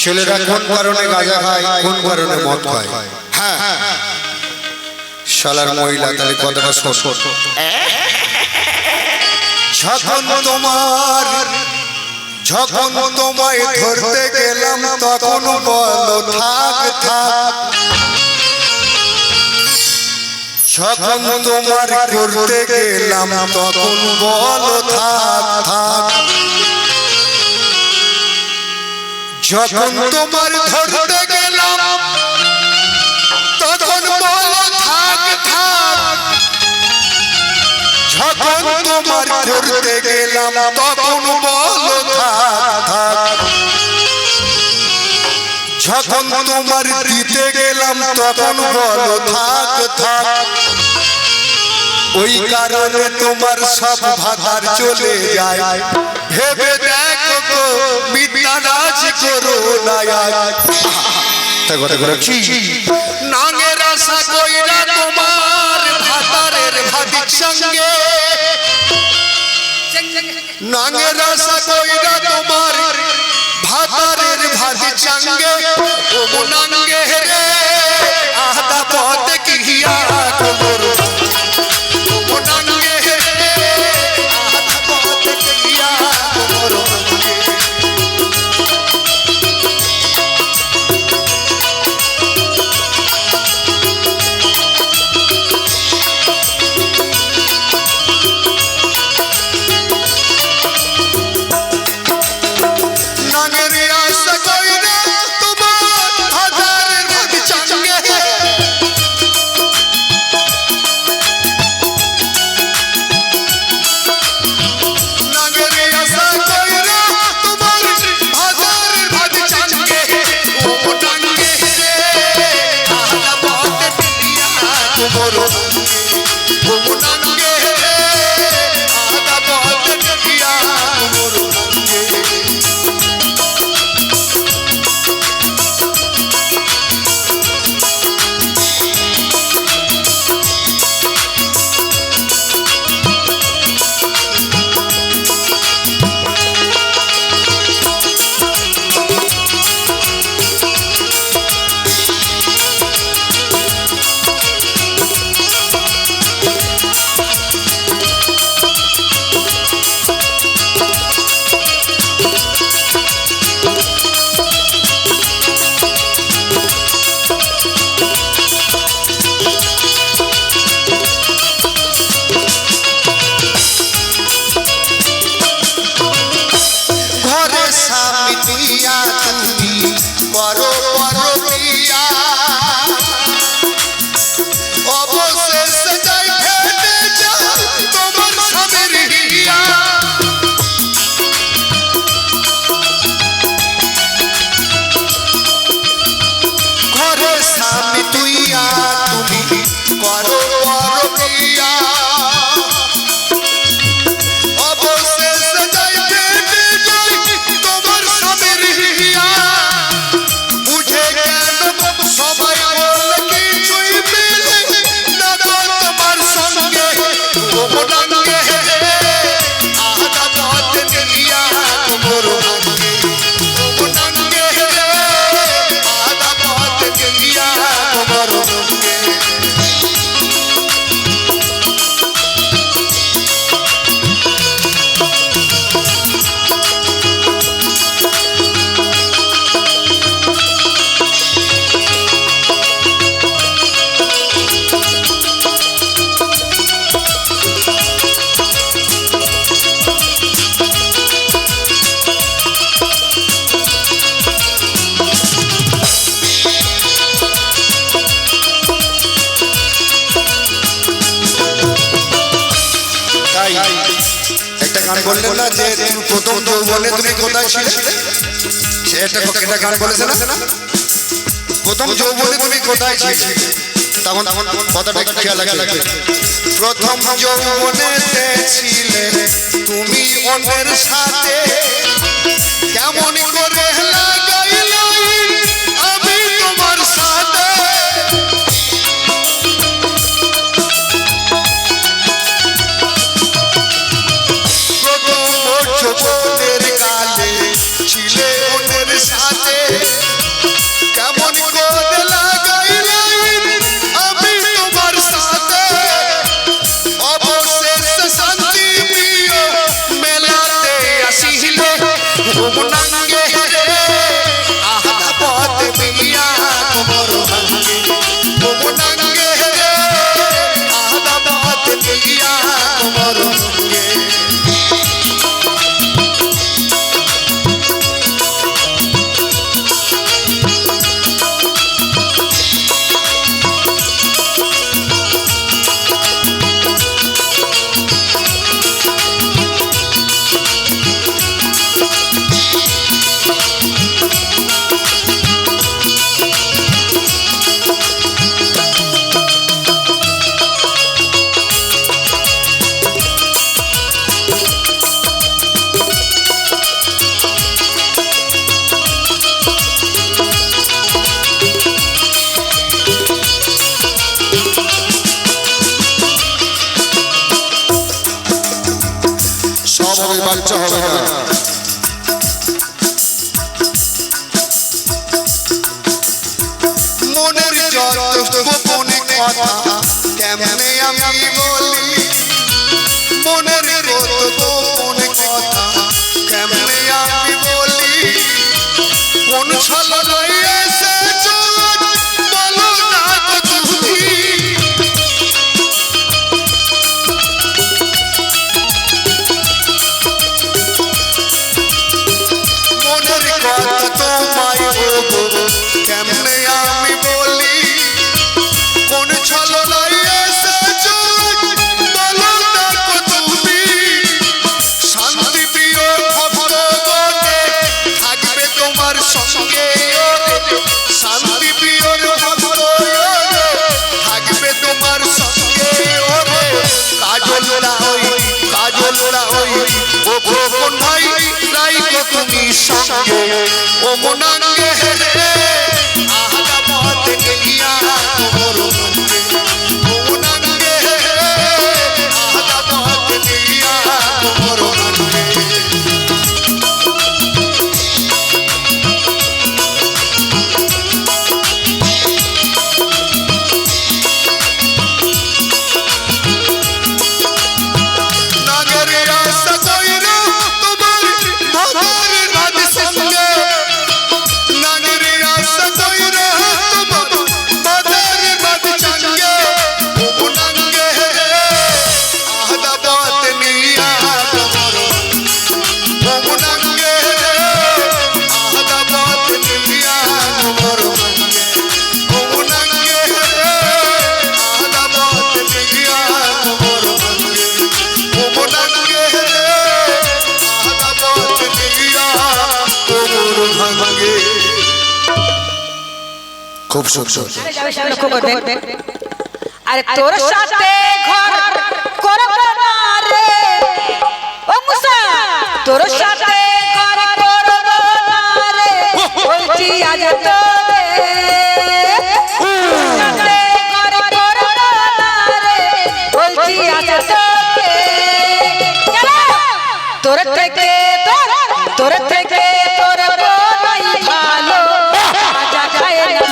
ছেলেরা কোন কারণে গাঁজা খায়, কোন কারণে মদ খায়? হ্যাঁ, শালার মহিলা, তাহলে কথাটা শোন। যখন তোমায় ধরতে গেলাম তখন বলো থাক থাক, যখন তোমার করতে গেলাম তখন বলো থাক থাক, যখন তোমার ধরতে গেলাম তখন বলো থাক থাক, যখন তোমার ধরতে গেলাম তখন বলো থাক থাক, যখন তোমার দিতে গেলাম তখন বলো থাক থাক। ওই কারণে তোমার সব ভাতার চলে যায়, ভেবে দেখো গো মিথ্যা নাচ করো না। নাঙের আশা কইরা তোমার ভাতারের ভাতির সঙ্গে, নাঙের আশা কইরা তোমার ভাতারের ভাতির সঙ্গে, ও নাঙ্গে রে আদা পথ কিয়া কবর, ও নাঙ্গে রে আদা পথ কিয়া কবর। বললেন না যে প্রথম যৌবনে তুমি কোথায় ছিলে, সেটা গান বলেছে না, প্রথম যৌবনে তুমি কোথায় ছিলে, তখন কথাটা খেয়াল রাখবে। প্রথম যৌবনেতে ছিলে তুমি অন্যের সাথে, কেমন নাঙ্গে আহমদ মিয়া কোমর ভাঙ্গে নাঙ্গে আহমদ মিয়া কোমর ভাঙ্গে বাচ্চা হবে না মনের যত গোপন কথা কেমনে আমি বলি মনের যত গোপন কথা কেমনে আমি বলি কোন ছলনায় এসেছো বলো না তুমি তোমায় কেমনে আমি বলি কোন ছলনায় এসেছো বলো না তুমি শান্তি প্রিয় ভক্তগণে থাকবে তোমার সঙ্গে শান্তি প্রিয় ভক্তগণে থাকবে তোমার সঙ্গে কাজলরা হই ও ভগবান ভাই রাইকো তুমি সঙ্গে ও মনাঙ্গে আহমদ মিয়া কোমর ভাঙ্গে ও মনাঙ্গে আহমদ মিয়া কোমর ভাঙ্গে খুব সুন্দর আরে তোর সাথে ঘর করব না রে ও মুসা তোর সাথে ঘর করব না রে বলছি আজ তোরে সাথে ঘর করব না রে বলছি আজ তোরে তোর থেকে তোর থেকে তোর বোনাই ভালো আজা যায় না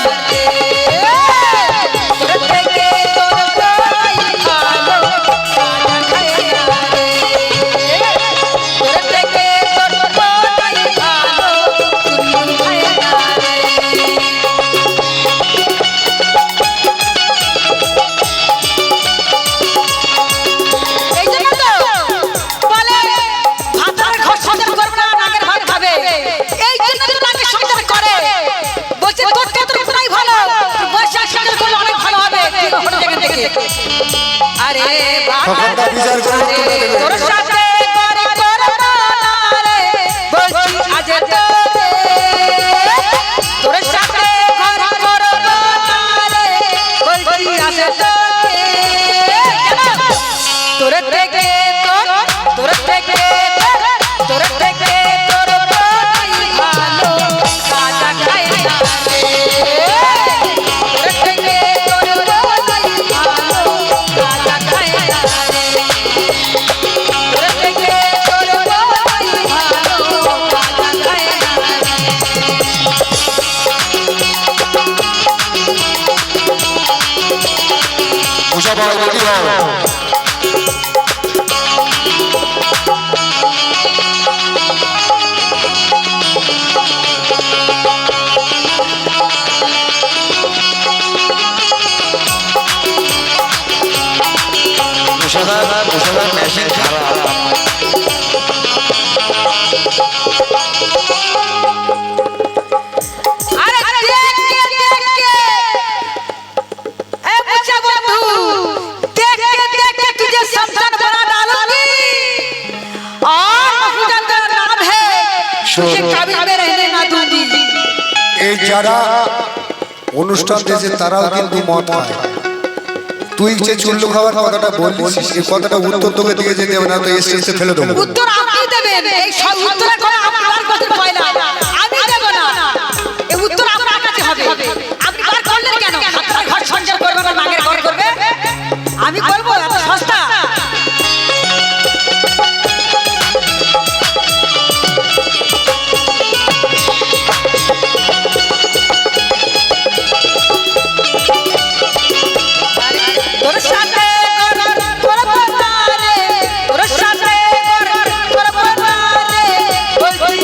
আরে বাবা বিচার করে তোর সাথে করে করব না রে বলছি আজ তোরে তোর সাথে করে করব না রে বলছি আজ তোরে তোর থেকে তোর থেকে তোর থেকে তোর বোনাই ভালো কাজা খায় না রে তোর থেকে তোর বোনাই ভালো কাজা খায় না রে তোর থেকে তোর বোনাই ভালো কাজা খায় না রে উষা ভাই রেডি হও মেশিন খারাপ। अरे देख के ए मुझे बंधु देख के तुझे शमशान बना डालूंगी और महफूजा तेरा नाम है तुझे कभी में रहने ना दूंगी। এই যারা অনুষ্ঠান দিয়েছে তারাও কিন্তু মদ খায়। তুই যে চুল্লু খাওয়ার কথাটা বলছিস এই কথাটা উত্তর তোকে দিয়ে যেতে হবে না তো এসে ফেলে দেবো। उत्तर আপনি দেবেন এই সব উত্তরের কোনো আমার কাছে পয়লা আমি দেব না এই উত্তর আপনার কাছে হবে। আপনি বার করলেন কেন? আপনার ঘর সংসার করবে না মাগের ঘর করবে আমি করব এত সস্তা? তোর সাথে করব না রে তোর সাথে করব না রে বলছি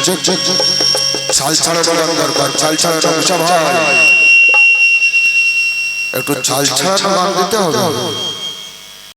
চেক চেক চাল ছাড়ানো গান দরকার, চাল ছাড়ানো মুসা ভাই, একটু চাল ছাড়ানো গান দিতে হবে।